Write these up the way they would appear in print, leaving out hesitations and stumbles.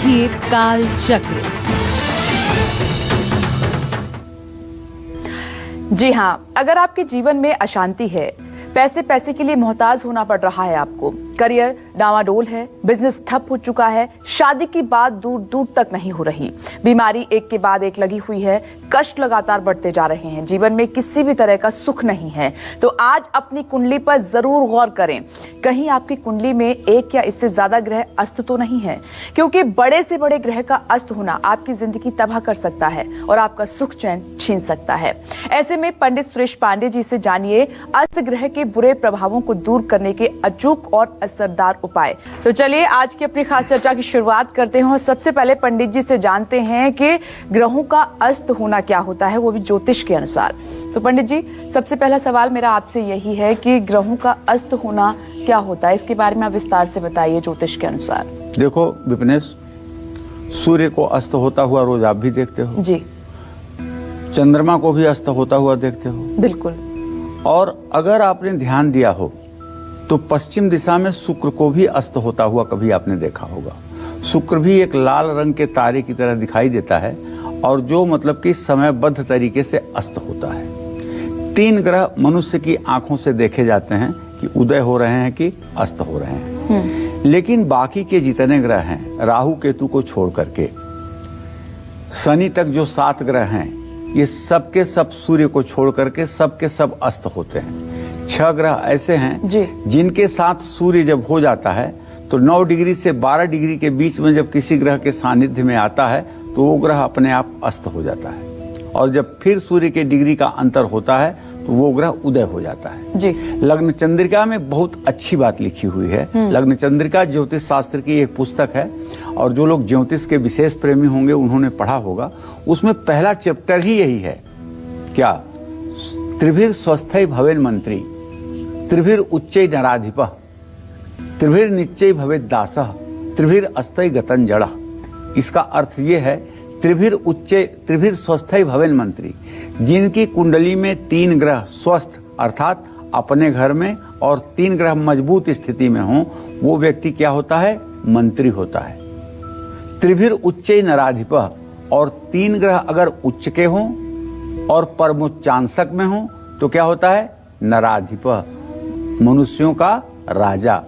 देखिए काल चक्र। जी हाँ, अगर आपके जीवन में अशांति है, पैसे के लिए मोहताज होना पड़ रहा है आपको, करियर डामाडोल है, बिजनेस ठप हो चुका है, शादी की बात दूर दूर तक नहीं हो रही, बीमारी एक के बाद एक लगी हुई है, कष्ट लगातार बढ़ते जा रहे हैं, जीवन में किसी भी तरह का सुख नहीं है, तो आज अपनी कुंडली पर जरूर गौर करें। कहीं आपकी कुंडली में एक या इससे ज्यादा ग्रह अस्त तो नहीं है, क्योंकि बड़े से बड़े ग्रह का अस्त होना आपकी जिंदगी तबाह कर सकता है और आपका सुख चैन छीन सकता है। ऐसे में पंडित सुरेश पांडे जी से जानिए अस्त ग्रह के बुरे प्रभावों को दूर करने के अचूक और असरदार उपाय। तो चलिए आज की अपनी खास चर्चा की शुरुआत करते हैं और सबसे पहले पंडित जी से जानते हैं कि ग्रहों का अस्त होना क्या होता है, वो भी ज्योतिष के अनुसार। तो पंडित जी, सबसे पहला सवाल मेरा आपसे यही है कि ग्रहों का अस्त होना क्या होता है, इसके बारे में आप विस्तार से बताइए ज्योतिष के अनुसार। देखो विपनेश, सूर्य को अस्त होता हुआ रोज आप भी देखते हो जी। चंद्रमा को भी अस्त होता हुआ देखते हो। बिल्कुल। और अगर आपने ध्यान दिया हो तो पश्चिम दिशा में शुक्र को भी अस्त होता हुआ कभी आपने देखा होगा। शुक्र भी एक लाल रंग के तारे की तरह दिखाई देता है और जो मतलब कि समयबद्ध तरीके से अस्त होता है। 3 ग्रह मनुष्य की आंखों से देखे जाते हैं कि उदय हो रहे हैं कि अस्त हो रहे हैं, लेकिन बाकी के जितने ग्रह हैं, राहु केतु को छोड़ करके शनि तक जो 7 ग्रह हैं, ये सब के सब सूर्य को छोड़ करके सब के सब अस्त होते हैं। 6 ग्रह ऐसे हैं जिनके साथ सूर्य जब हो जाता है तो 9 डिग्री से 12 डिग्री के बीच में जब किसी ग्रह के सानिध्य में आता है तो वो ग्रह अपने आप अस्त हो जाता है, और जब फिर सूर्य के डिग्री का अंतर होता है तो वो ग्रह उदय हो जाता है। जी। लग्न चंद्रिका में बहुत अच्छी बात लिखी हुई है। लग्न चंद्रिका ज्योतिष शास्त्र की एक पुस्तक है और जो लोग ज्योतिष के विशेष प्रेमी होंगे उन्होंने पढ़ा होगा। उसमें पहला चैप्टर ही यही है, क्या? त्रिभिर स्वस्थै भवेन मंत्री, त्रिभिर उच्चै नराधिपः, त्रिभिर निच्चै भवेद दासः, त्रिभिर अस्तै गतं जड़ः। इसका अर्थ ये है, त्रिभिर स्वस्थै भवेन मंत्री, जिनकी कुंडली में 3 ग्रह स्वस्थ अर्थात अपने घर में और 3 ग्रह मजबूत स्थिति में हों, वो व्यक्ति क्या होता है? मंत्री होता है। त्रिभिर उच्चै नराधिपः, और 3 ग्रह अगर उच्च के हों और परमोच्चांशक में हों तो क्या होता है? नराधिपः, मनुष्यों का राजा।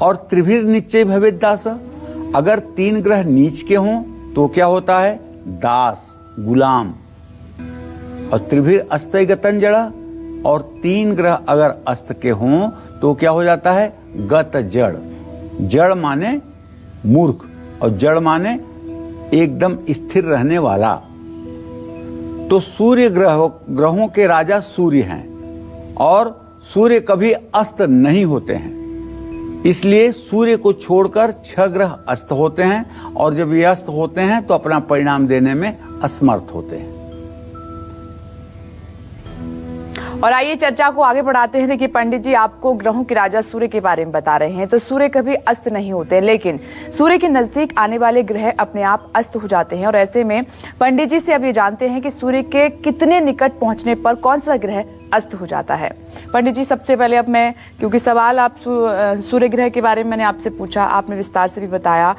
और त्रिभिर निच्चै भवेद दासः, अगर 3 ग्रह नीच के हों तो क्या होता है? दास, गुलाम। और त्रिभिर अस्तै गतं जड़ः, और 3 ग्रह अगर अस्त के हों तो क्या हो जाता है? गत जड़। जड़ माने मूर्ख और जड़ माने एकदम स्थिर रहने वाला। तो सूर्य ग्रहों के राजा सूर्य हैं और सूर्य कभी अस्त नहीं होते हैं, इसलिए सूर्य को छोड़कर 6 ग्रह अस्त होते हैं और जब ये अस्त होते हैं तो अपना परिणाम देने में असमर्थ होते हैं। और आइए चर्चा को आगे बढ़ाते हैं। देखिए पंडित जी, आपको ग्रहों के राजा सूर्य के बारे में बता रहे हैं, तो सूर्य कभी अस्त नहीं होते, लेकिन सूर्य के नजदीक आने वाले ग्रह अपने आप अस्त हो जाते हैं। और ऐसे में पंडित जी से अब ये जानते हैं कि सूर्य के कितने निकट पहुंचने पर कौन सा ग्रह अस्त हो जाता है। पंडित जी, सबसे पहले अब मैं, क्योंकि सवाल आप सूर्य ग्रह के बारे में मैंने आपसे पूछा, आपने विस्तार से भी बताया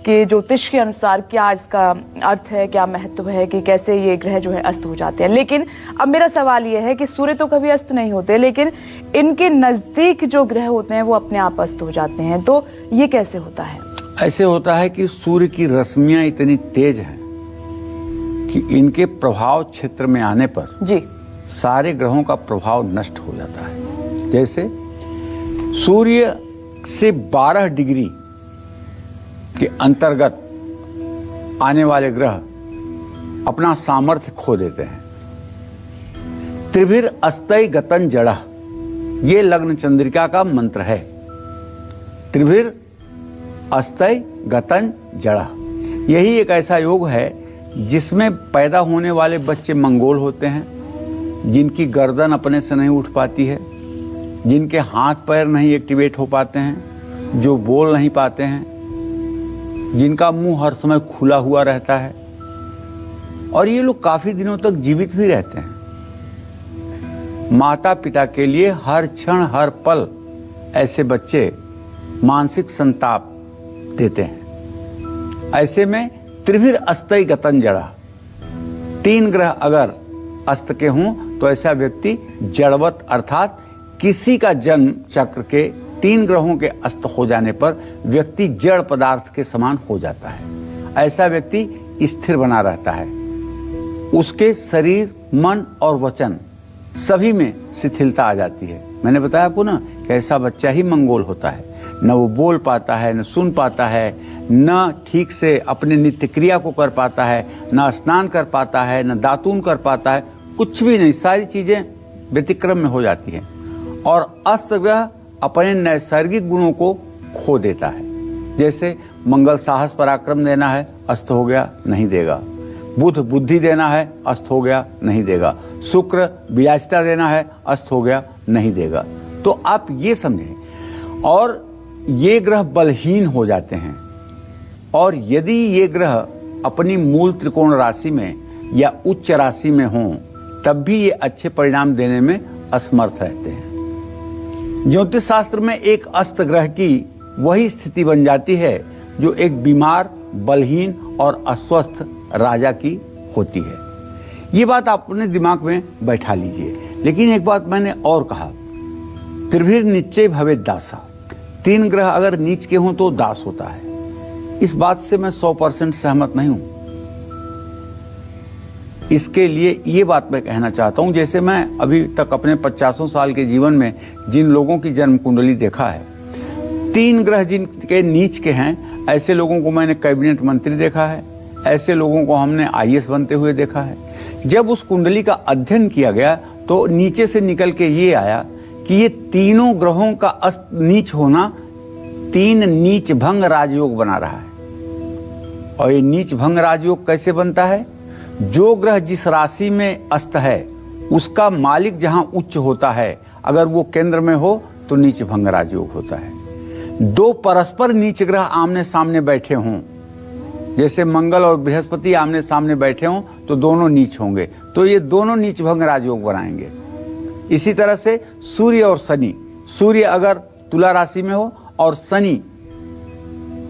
कि ज्योतिष के अनुसार क्या इसका अर्थ है, क्या महत्व है कि कैसे ये ग्रह जो है अस्त हो जाते हैं। लेकिन अब मेरा सवाल ये है कि सूर्य तो कभी अस्त नहीं होते, लेकिन इनके नजदीक जो ग्रह होते हैं वो अपने आप अस्त हो जाते हैं, तो ये कैसे होता है? ऐसे होता है कि सूर्य की रश्मियां इतनी तेज हैं कि इनके प्रभाव क्षेत्र में आने पर जी सारे ग्रहों का प्रभाव नष्ट हो जाता है। जैसे सूर्य से 12 डिग्री के अंतर्गत आने वाले ग्रह अपना सामर्थ्य खो देते हैं। त्रिभिर अस्तै गतं जड़ः, ये लग्न चंद्रिका का मंत्र है। त्रिभिर अस्तै गतं जड़ः, यही एक ऐसा योग है जिसमें पैदा होने वाले बच्चे मंगोल होते हैं, जिनकी गर्दन अपने से नहीं उठ पाती है, जिनके हाथ पैर नहीं एक्टिवेट हो पाते हैं, जो बोल नहीं पाते हैं, जिनका मुंह हर समय खुला हुआ रहता है, और ये लोग काफी दिनों तक जीवित भी रहते हैं। माता पिता के लिए हर क्षण हर पल ऐसे बच्चे मानसिक संताप देते हैं। ऐसे में त्रिभिर अस्तई गतन जड़ा, 3 ग्रह अगर अस्त के हों तो ऐसा व्यक्ति जड़वत अर्थात किसी का जन्म चक्र के 3 ग्रहों के अस्त हो जाने पर व्यक्ति जड़ पदार्थ के समान हो जाता है। ऐसा व्यक्ति स्थिर बना रहता है, उसके शरीर, मन और वचन सभी में शिथिलता आ जाती है। मैंने बताया आपको ना कि ऐसा बच्चा ही मंगोल होता है, न वो बोल पाता है, न सुन पाता है, न ठीक से अपने नित्य क्रिया को कर पाता है, न स्नान कर पाता है, न दातून कर पाता है, कुछ भी नहीं, सारी चीजें व्यतिक्रम में हो जाती हैं। और अस्त ग्रह अपने नैसर्गिक गुणों को खो देता है। जैसे मंगल साहस पराक्रम देना है, अस्त हो गया, नहीं देगा। बुध बुद्धि देना है, अस्त हो गया, नहीं देगा। शुक्र विलासिता देना है, अस्त हो गया, नहीं देगा। तो आप ये समझें। और ये ग्रह बलहीन हो जाते हैं, और यदि ये ग्रह अपनी मूल त्रिकोण राशि में या उच्च राशि में हों तब भी ये अच्छे परिणाम देने में असमर्थ रहते हैं। ज्योतिष शास्त्र में एक अस्त ग्रह की वही स्थिति बन जाती है जो एक बीमार, बलहीन और अस्वस्थ राजा की होती है। ये बात आप अपने दिमाग में बैठा लीजिए। लेकिन एक बात मैंने और कहा, त्रिभिर निश्चय भवेत् दासा, 3 ग्रह अगर नीच के हों तो दास होता है। इस बात से मैं 100% सहमत नहीं हूं। इसके लिए ये बात मैं कहना चाहता हूं, जैसे मैं अभी तक अपने 50 साल के जीवन में जिन लोगों की जन्म कुंडली देखा है, 3 ग्रह जिनके नीच के हैं, ऐसे लोगों को मैंने कैबिनेट मंत्री देखा है, ऐसे लोगों को हमने IAS बनते हुए देखा है। जब उस कुंडली का अध्ययन किया गया तो नीचे से निकल के ये आया कि ये तीनों ग्रहों का अस्त नीच होना 3 नीच भंग राजयोग बना रहा है। और ये नीच भंग राजयोग कैसे बनता है? जो ग्रह जिस राशि में अस्त है उसका मालिक जहां उच्च होता है, अगर वो केंद्र में हो तो नीच भंग राजयोग होता है। 2 परस्पर नीच ग्रह आमने सामने बैठे हों, जैसे मंगल और बृहस्पति आमने सामने बैठे हों तो दोनों नीच होंगे, तो ये दोनों नीच भंग राजयोग बनाएंगे। इसी तरह से सूर्य और शनि, सूर्य अगर तुला राशि में हो और शनि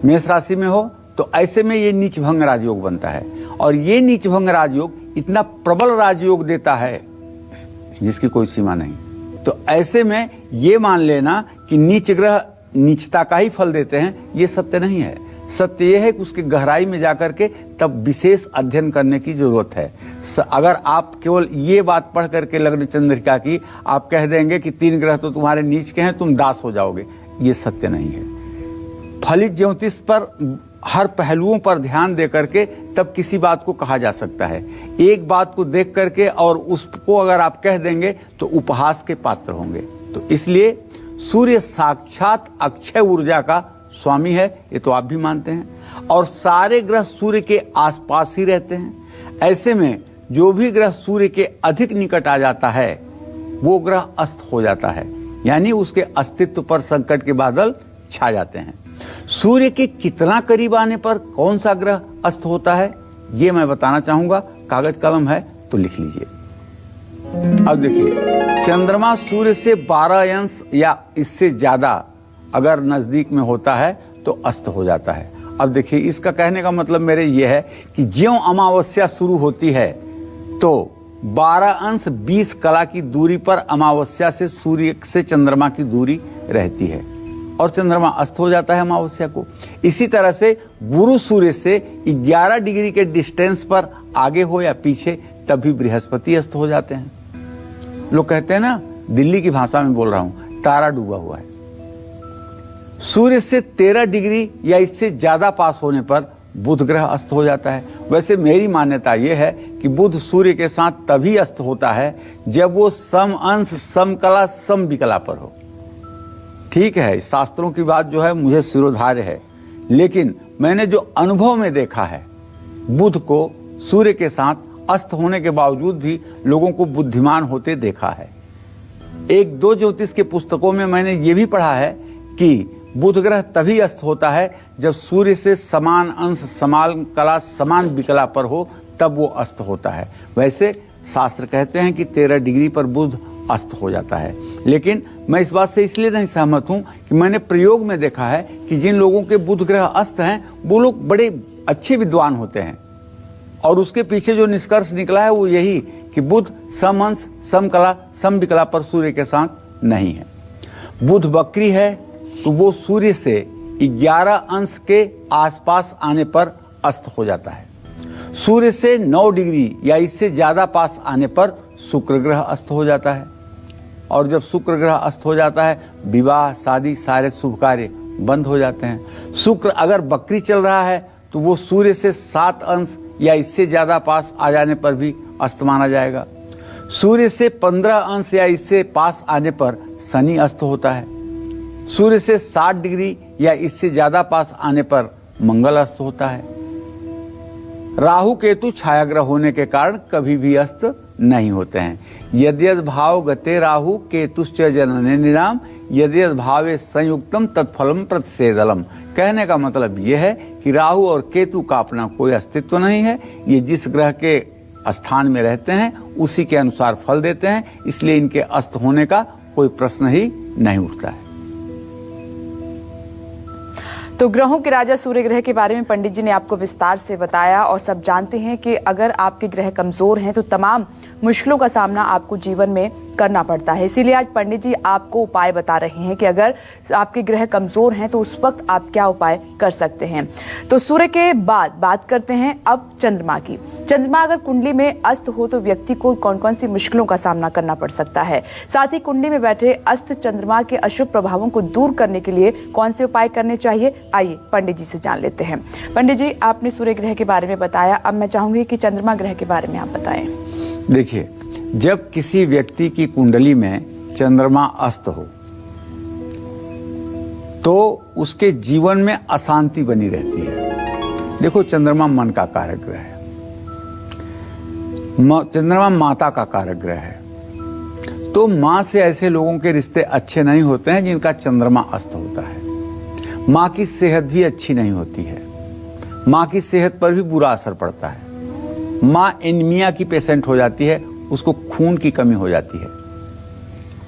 मेष राशि में हो तो ऐसे में ये नीच भंग राजयोग बनता है। और ये नीच भंग राजयोग इतना प्रबल राजयोग देता है जिसकी कोई सीमा नहीं। तो ऐसे में ये मान लेना कि नीच ग्रह नीचता का ही फल देते हैं, ये सत्य नहीं है। सत्य यह है कि उसकी गहराई में जाकर के तब विशेष अध्ययन करने की जरूरत है। अगर आप केवल ये बात पढ़ करके लग्न चंद्रिका की आप कह देंगे कि 3 ग्रह तो तुम्हारे नीच के हैं, तुम दास हो जाओगे, ये सत्य नहीं है। फलित ज्योतिष पर हर पहलुओं पर ध्यान दे करके तब किसी बात को कहा जा सकता है। एक बात को देख करके और उसको अगर आप कह देंगे तो उपहास के पात्र होंगे। तो इसलिए सूर्य साक्षात अक्षय ऊर्जा का स्वामी है, ये तो आप भी मानते हैं, और सारे ग्रह सूर्य के आसपास ही रहते हैं। ऐसे में जो भी ग्रह सूर्य के अधिक निकट आ जाता है वो ग्रह अस्त हो जाता है, यानी उसके अस्तित्व पर संकट के बादल छा जाते हैं। सूर्य के कितना करीब आने पर कौन सा ग्रह अस्त होता है ये मैं बताना चाहूंगा। कागज कलम है तो लिख लीजिए। अब देखिए, चंद्रमा सूर्य से 12 अंश या इससे ज्यादा अगर नजदीक में होता है तो अस्त हो जाता है। अब देखिए, इसका कहने का मतलब मेरे ये है कि ज्यों अमावस्या शुरू होती है तो 12 अंश 20 कला की दूरी पर अमावस्या से सूर्य से चंद्रमा की दूरी रहती है और चंद्रमा अस्त हो जाता है अमावस्या को। इसी तरह से गुरु सूर्य से 11 डिग्री के डिस्टेंस पर आगे हो या पीछे तभी बृहस्पति अस्त हो जाते हैं। लोग कहते हैं ना, दिल्ली की भाषा में बोल रहा हूं, तारा डूबा हुआ है। सूर्य से 13 डिग्री या इससे ज्यादा पास होने पर बुध ग्रह अस्त हो जाता है। वैसे मेरी मान्यता यह है कि बुध सूर्य के साथ तभी अस्त होता है जब वो सम अंश समकला सम विकला पर हो। ठीक है, शास्त्रों की बात जो है मुझे शिरोधार्य है, लेकिन मैंने जो अनुभव में देखा है, बुध को सूर्य के साथ अस्त होने के बावजूद भी लोगों को बुद्धिमान होते देखा है। 1-2 ज्योतिष के पुस्तकों में मैंने ये भी पढ़ा है कि बुध ग्रह तभी अस्त होता है जब सूर्य से समान अंश समान कला समान विकला पर हो, तब वो अस्त होता है। वैसे शास्त्र कहते हैं कि 13 डिग्री पर बुध अस्त हो जाता है। लेकिन मैं इस बात से इसलिए नहीं सहमत हूं कि मैंने प्रयोग में देखा है कि जिन लोगों के बुध ग्रह अस्त हैं वो लोग बड़े अच्छे विद्वान होते हैं, और उसके पीछे जो निष्कर्ष निकला है वो यही कि बुध समअंश, समकला, समविकला पर सूर्य के साथ नहीं है। बुध वक्री है तो वो सूर्य से 11 अंश के आसपास आने पर अस्त हो जाता है। सूर्य से 9 डिग्री या इससे ज्यादा पास आने पर शुक्र ग्रह अस्त हो जाता है, और जब शुक्र ग्रह अस्त हो जाता है विवाह, शादी, सारे शुभ कार्य बंद हो जाते हैं। शुक्र अगर वक्री चल रहा है तो वो सूर्य से 7 अंश या इससे ज्यादा पास आ जाने पर भी अस्त माना जाएगा। सूर्य से 15 अंश या इससे पास आने पर शनि अस्त होता है। सूर्य से 60 डिग्री या इससे ज्यादा पास आने पर मंगल अस्त होता है। राहु केतु छायाग्रह होने के कारण कभी भी अस्त नहीं होते हैं। यद्यद भाव गते राहु केतुश्च जनने निराम यद्यद भावे संयुक्तम तत्फलम प्रतिषेधलम। कहने का मतलब यह है कि राहु और केतु का अपना कोई अस्तित्व नहीं है। ये जिस ग्रह के स्थान में रहते हैं उसी के अनुसार फल देते हैं, इसलिए इनके अस्त होने का कोई प्रश्न ही नहीं उठता है। तो ग्रहों के राजा सूर्य ग्रह के बारे में पंडित जी ने आपको विस्तार से बताया, और सब जानते हैं कि अगर आपके ग्रह कमजोर हैं तो तमाम मुश्किलों का सामना आपको जीवन में करना पड़ता है। इसीलिए आज पंडित जी आपको उपाय बता रहे हैं कि अगर आपके ग्रह कमजोर हैं तो उस वक्त आप क्या उपाय कर सकते हैं। तो सूर्य के बाद बात करते हैं अब चंद्रमा की। चंद्रमा अगर कुंडली में अस्त हो तो व्यक्ति को कौन कौन सी मुश्किलों का सामना करना पड़ सकता है, साथ ही कुंडली में बैठे अस्त चंद्रमा के अशुभ प्रभावों को दूर करने के लिए कौन से उपाय करने चाहिए, आइए पंडित जी से जान लेते हैं। पंडित जी, आपने सूर्य ग्रह के बारे में बताया, अब मैं चाहूंगी कि चंद्रमा ग्रह के बारे में आप बताएं। देखिए, जब किसी व्यक्ति की कुंडली में चंद्रमा अस्त हो तो उसके जीवन में अशांति बनी रहती है। देखो, चंद्रमा मन का कारक ग्रह है, चंद्रमा माता का कारक ग्रह है, तो मां से ऐसे लोगों के रिश्ते अच्छे नहीं होते हैं जिनका चंद्रमा अस्त होता है। मां की सेहत भी अच्छी नहीं होती है, मां की सेहत पर भी बुरा असर पड़ता है। मां एनीमिया की पेशेंट हो जाती है, उसको खून की कमी हो जाती है।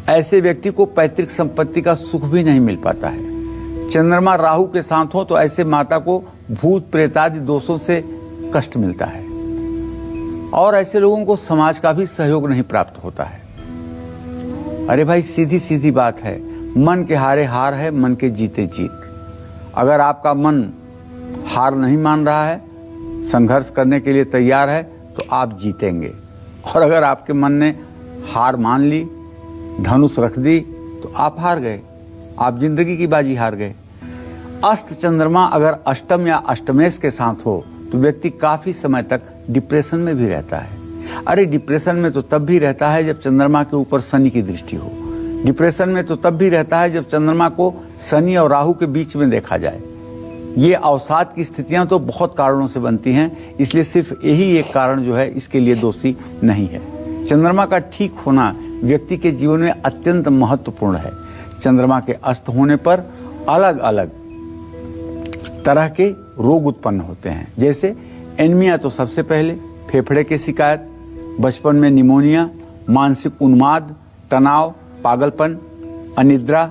ऐसे व्यक्ति को पैतृक संपत्ति का सुख भी नहीं मिल पाता है। चंद्रमा राहु के साथ हो तो ऐसे माता को भूत प्रेत आदि दोषों से कष्ट मिलता है, और ऐसे लोगों को समाज का भी सहयोग नहीं प्राप्त होता है। अरे भाई, सीधी सीधी बात है, मन के हारे हार है, मन के जीते जीत। अगर आपका मन हार नहीं मान रहा है, संघर्ष करने के लिए तैयार है, तो आप जीतेंगे। और अगर आपके मन ने हार मान ली, धनुष रख दी, तो आप हार गए, आप जिंदगी की बाजी हार गए। अस्त चंद्रमा अगर अष्टम या अष्टमेश के साथ हो तो व्यक्ति काफी समय तक डिप्रेशन में भी रहता है। अरे, डिप्रेशन में तो तब भी रहता है जब चंद्रमा के ऊपर शनि की दृष्टि हो। डिप्रेशन में तो तब भी रहता है जब चंद्रमा को शनि और राहु के बीच में देखा जाए। ये अवसाद की स्थितियां तो बहुत कारणों से बनती हैं, इसलिए सिर्फ यही एक कारण जो है इसके लिए दोषी नहीं है। चंद्रमा का ठीक होना व्यक्ति के जीवन में अत्यंत महत्वपूर्ण है। चंद्रमा के अस्त होने पर अलग अलग तरह के रोग उत्पन्न होते हैं, जैसे एनीमिया तो सबसे पहले, फेफड़े की शिकायत, बचपन में निमोनिया, मानसिक उन्माद, तनाव, पागलपन, अनिद्रा,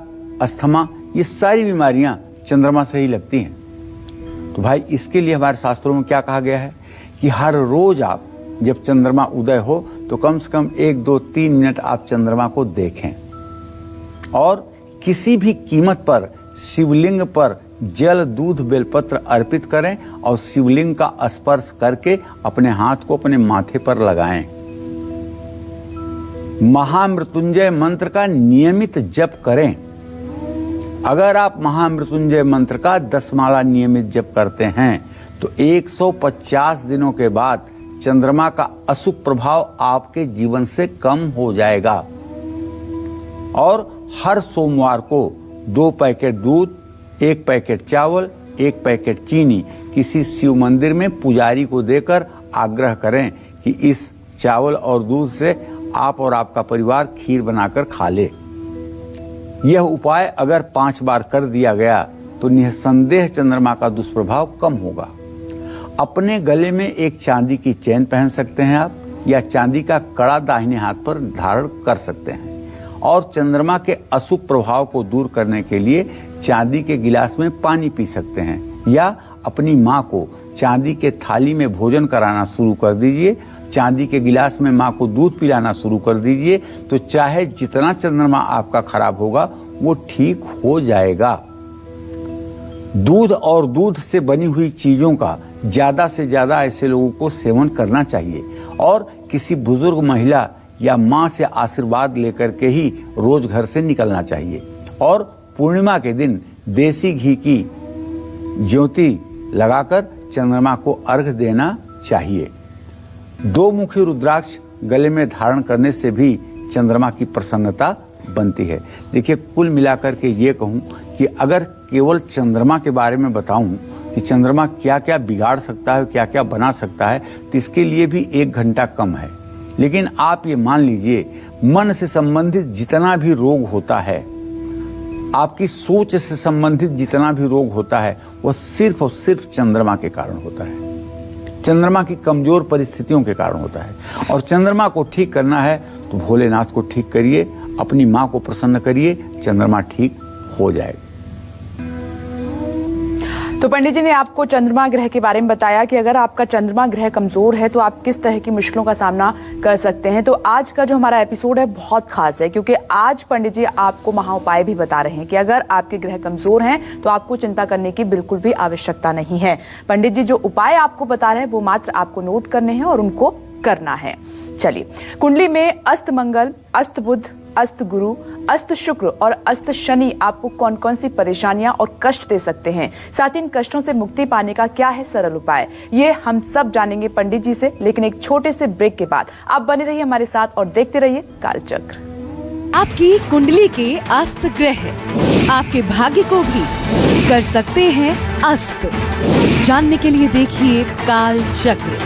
अस्थमा, ये सारी बीमारियां चंद्रमा से ही लगती हैं। तो भाई, इसके लिए हमारे शास्त्रों में क्या कहा गया है कि हर रोज आप जब चंद्रमा उदय हो तो कम से कम 1, 2, 3 मिनट आप चंद्रमा को देखें, और किसी भी कीमत पर शिवलिंग पर जल, दूध, बेलपत्र अर्पित करें और शिवलिंग का स्पर्श करके अपने हाथ को अपने माथे पर लगाएं। महामृत्युंजय मंत्र का नियमित जप करें। अगर आप महामृत्युंजय मंत्र का 10 माला नियमित जप करते हैं तो 150 दिनों के बाद चंद्रमा का अशुभ प्रभाव आपके जीवन से कम हो जाएगा। और हर सोमवार को 2 पैकेट दूध, 1 पैकेट चावल, 1 पैकेट चीनी किसी शिव मंदिर में पुजारी को देकर आग्रह करें कि इस चावल और दूध से आप और आपका परिवार खीर बनाकर खा ले। यह उपाय अगर 5 बार कर दिया गया तो निसंदेह चंद्रमा का दुष्प्रभाव कम होगा। अपने गले में एक चांदी की चेन पहन सकते हैं आप, या चांदी का कड़ा दाहिने हाथ पर धारण कर सकते हैं। और चंद्रमा के अशुभ प्रभाव को दूर करने के लिए चांदी के गिलास में पानी पी सकते हैं, या अपनी माँ को चांदी के थाली में भोजन कराना शुरू कर दीजिए, चांदी के गिलास में माँ को दूध पिलाना शुरू कर दीजिए, तो चाहे जितना चंद्रमा आपका खराब होगा वो ठीक हो जाएगा। दूध और दूध से बनी हुई चीजों का ज्यादा से ज्यादा ऐसे लोगों को सेवन करना चाहिए, और किसी बुजुर्ग महिला या माँ से आशीर्वाद लेकर के ही रोज घर से निकलना चाहिए। और पूर्णिमा के दिन देसी घी की ज्योति लगाकर चंद्रमा को अर्घ देना चाहिए। 2 मुखी रुद्राक्ष गले में धारण करने से भी चंद्रमा की प्रसन्नता बनती है। देखिए, कुल मिलाकर के ये कहूँ कि अगर केवल चंद्रमा के बारे में बताऊं कि चंद्रमा क्या क्या बिगाड़ सकता है, क्या क्या बना सकता है, तो इसके लिए भी 1 घंटा कम है। लेकिन आप ये मान लीजिए, मन से संबंधित जितना भी रोग होता है, आपकी सोच से संबंधित जितना भी रोग होता है, वह सिर्फ और सिर्फ चंद्रमा के कारण होता है, चंद्रमा की कमजोर परिस्थितियों के कारण होता है। और चंद्रमा को ठीक करना है तो भोलेनाथ को ठीक करिए, अपनी माँ को प्रसन्न करिए, चंद्रमा ठीक हो जाएगा। तो पंडित जी ने आपको चंद्रमा ग्रह के बारे में बताया कि अगर आपका चंद्रमा ग्रह कमजोर है तो आप किस तरह की मुश्किलों का सामना कर सकते हैं। तो आज का जो हमारा एपिसोड है बहुत खास है, क्योंकि आज पंडित जी आपको महा उपाय भी बता रहे हैं कि अगर आपके ग्रह कमजोर हैं तो आपको चिंता करने की बिल्कुल भी आवश्यकता नहीं है। पंडित जी जो उपाय आपको बता रहे हैं वो मात्र आपको नोट करने हैं और उनको करना है। चलिए, कुंडली में अस्त मंगल, अस्त बुध, अस्त गुरु, अस्त शुक्र और अस्त शनि आपको कौन कौन सी परेशानियां और कष्ट दे सकते हैं, साथ ही इन कष्टों से मुक्ति पाने का क्या है सरल उपाय, ये हम सब जानेंगे पंडित जी से। लेकिन एक छोटे से ब्रेक के बाद आप बने रहिए हमारे साथ और देखते रहिए कालचक्र। आपकी कुंडली के अस्त ग्रह आपके भाग्य को भी कर सकते हैं अस्त। जानने के लिए देखिए कालचक्र।